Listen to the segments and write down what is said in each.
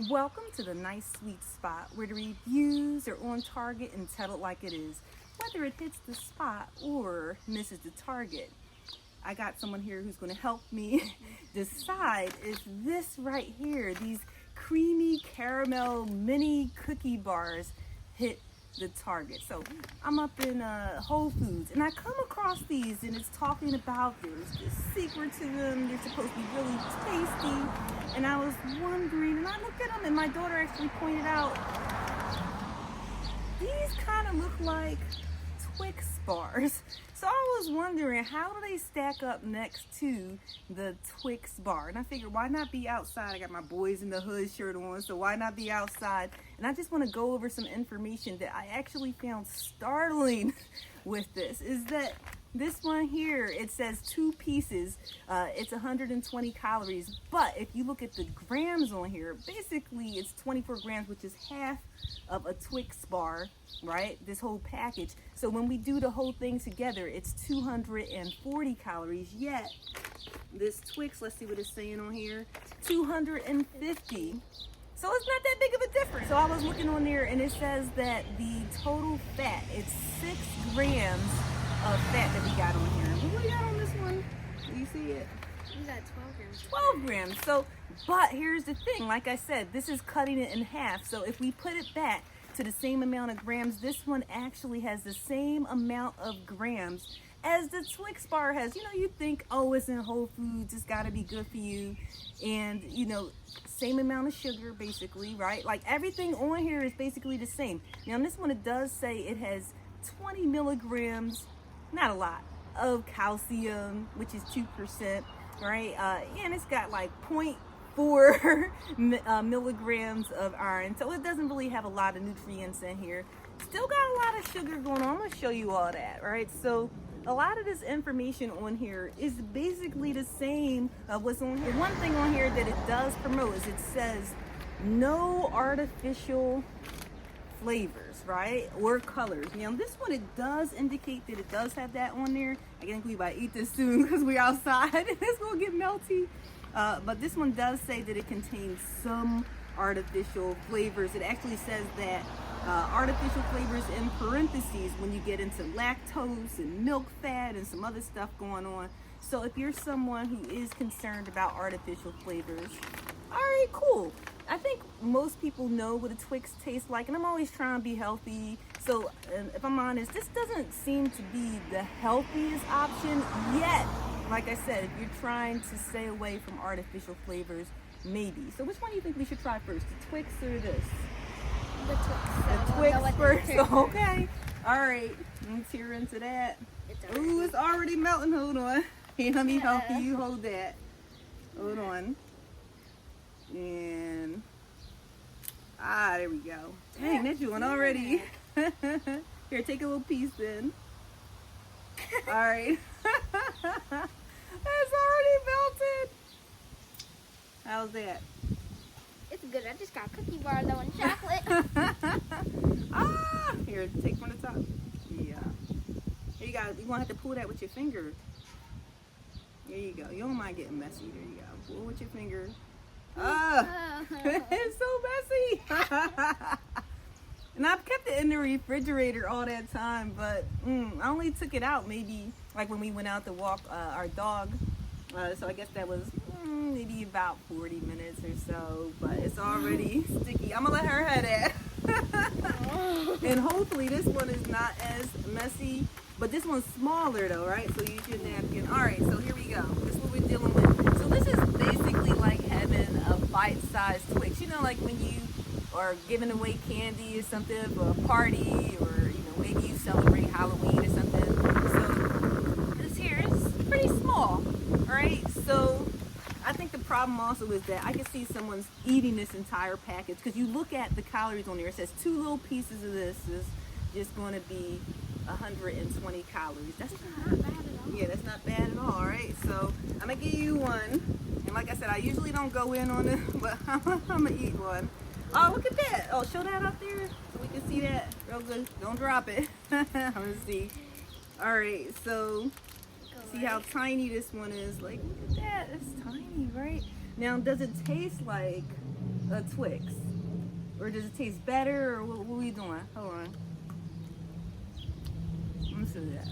Welcome to the nice sweet spot where the reviews are on target and tell it like it is, whether it hits the spot or misses the target. I got someone here who's going to help me decide if this right here, these creamy caramel mini cookie bars, hit the target. So I'm up in Whole Foods and I come across these and it's talking about there's this secret to them. They're supposed to be really tasty. And I was wondering, and I looked at them and my daughter actually pointed out, these kind of look like Twix bars. So I was wondering, how do they stack up next to the Twix bar? And I figured, why not be outside? I got my Boys in the Hood shirt on, so why not be outside? And I just want to go over some information that I actually found startling with this, is that this one here, it says 2 pieces, it's 120 calories, but if you look at the grams on here, basically it's 24 grams, which is half of a Twix bar, right? This whole package. So when we do the whole thing together, it's 240 calories, yet this Twix, let's see what it's saying on here, 250. So it's not that big of a difference. So I was looking on there and it says that the total fat, it's 6 grams of fat that we got on here. What do we got on this one? Do you see it? We got 12 grams. 12 grams. So, but here's the thing. Like I said, this is cutting it in half. So if we put it back to the same amount of grams, this one actually has the same amount of grams as the Twix bar has. You know, you think, oh, it's in Whole Foods, it's got to be good for you. And, you know, same amount of sugar, basically, right? Like everything on here is basically the same. Now, on this one, it does say it has 20 milligrams, not a lot, of calcium, which is 2%, right? And it's got like 0.4 milligrams of iron, so it doesn't really have a lot of nutrients in here. Still got a lot of sugar going on. I'm gonna show you all that, right? So a lot of this information on here is basically the same of what's on here. One thing on here that it does promote is it says no artificial flavors, right, or colors. Now this one, it does indicate that it does have that on there. I think we might eat this soon because we're outside and it's gonna get melty, but this one does say that it contains some artificial flavors. It actually says that artificial flavors in parentheses when you get into lactose and milk fat and some other stuff going on. So if you're someone who is concerned about artificial flavors, all right, cool. I think most people know what a Twix tastes like, and I'm always trying to be healthy. So if I'm honest, this doesn't seem to be the healthiest option yet. Like I said, if you're trying to stay away from artificial flavors, maybe. So which one do you think we should try first, the Twix or this? The Twix. The Twix first, okay. All right, let's tear into that. Ooh, it's already melting. Hold on. Here, let me help you. Hold that. Hold on. And there we go. Dang, that's one already. Here, take a little piece then. All right. It's already melted. How's that? It's good. I just got cookie bar though and chocolate. Here, take from the top. Yeah. Here you go. You're gonna have to pull that with your finger. There you go. You don't mind getting messy. There you go. Pull with your finger. It's so messy. And I've kept it in the refrigerator all that time, but I only took it out maybe like when we went out to walk our dog. So I guess that was maybe about 40 minutes or so, but it's already sticky. I'm gonna let her have that. And hopefully this one is not as messy, but this one's smaller though, right? So use your napkin. All right, so here we go. This is what we're dealing with. So this is basically like having a bite-sized Twix. You know, like when you are giving away candy or something for a party, or you know, maybe you celebrate Halloween or something. So this here is pretty small, all right? So I think the problem also is that I can see someone's eating this entire package, because you look at the calories on there, it says 2 little pieces of this is just going to be 120 calories. That's not bad at all. Yeah, that's not bad at all, right? So I'm gonna give you one, and like I said, I usually don't go in on it, but I'm gonna eat one. Oh, look at that. Oh, show that up there so we can see that real good. Don't drop it. I'm gonna see. All right, so see how tiny this one is. Like, look at that. It's tiny, right? Now, does it taste like a Twix? Or does it taste better? Or what are we doing? Hold on. Let me see that.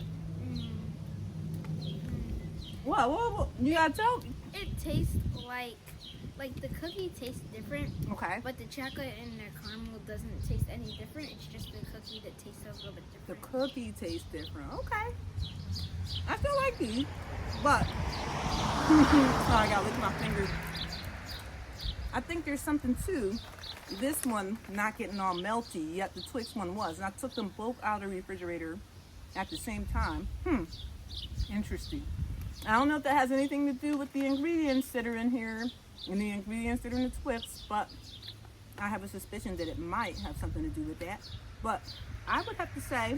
What? You got choke? It tastes like the cookie tastes different, Okay. but the chocolate and the caramel doesn't taste any different. It's just the cookie that tastes a little bit The different. cookie tastes different. Okay. I still like these, but sorry, I gotta lick my fingers. I think there's something to this one not getting all melty, yet the Twix one was. And I took them both out of the refrigerator at the same time. Interesting. I don't know if that has anything to do with the ingredients that are in here and the ingredients that are in the Twix, but I have a suspicion that it might have something to do with that. But I would have to say,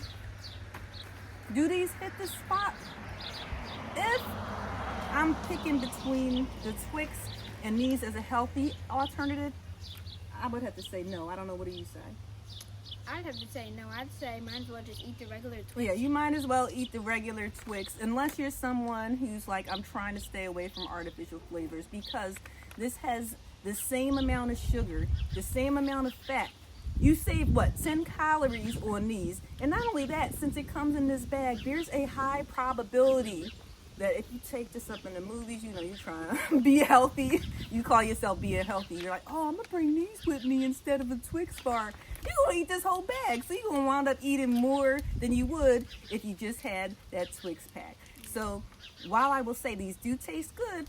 do these hit the spot? If I'm picking between the Twix and these as a healthy alternative, I would have to say no. I don't know. What do you say? I'd have to say no. I'd say might as well just eat the regular Twix. Yeah, you might as well eat the regular Twix unless you're someone who's like, I'm trying to stay away from artificial flavors, because this has the same amount of sugar, the same amount of fat. You save what, 10 calories on these. And not only that, since it comes in this bag, there's a high probability that if you take this up in the movies, you know, you're trying to be healthy. You call yourself being healthy. You're like, oh, I'm going to bring these with me instead of a Twix bar. You're going to eat this whole bag. So you're going to wind up eating more than you would if you just had that Twix pack. So while I will say these do taste good,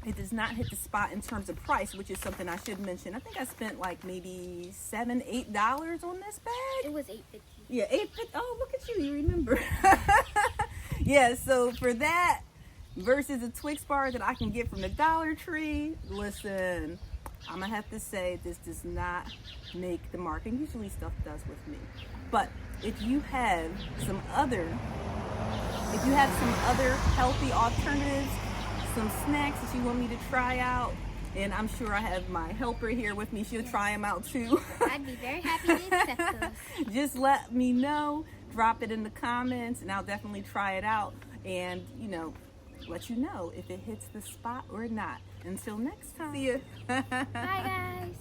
it does not hit the spot in terms of price, which is something I should mention. I think I spent like maybe $7, $8 on this bag. It was $8.50. Yeah, $8.50. Oh, look at you. You remember. Yeah, so for that versus a Twix bar that I can get from the Dollar Tree, listen, I'm going to have to say this does not make the mark. And usually stuff does with me. But if you have some other healthy alternatives, some snacks that you want me to try out, and I'm sure I have my helper here with me. She'll try them out too. I'd be very happy to accept those. Just let me know. Drop it in the comments, and I'll definitely try it out. And, you know, let you know if it hits the spot or not. Until next time. See ya. Bye, guys.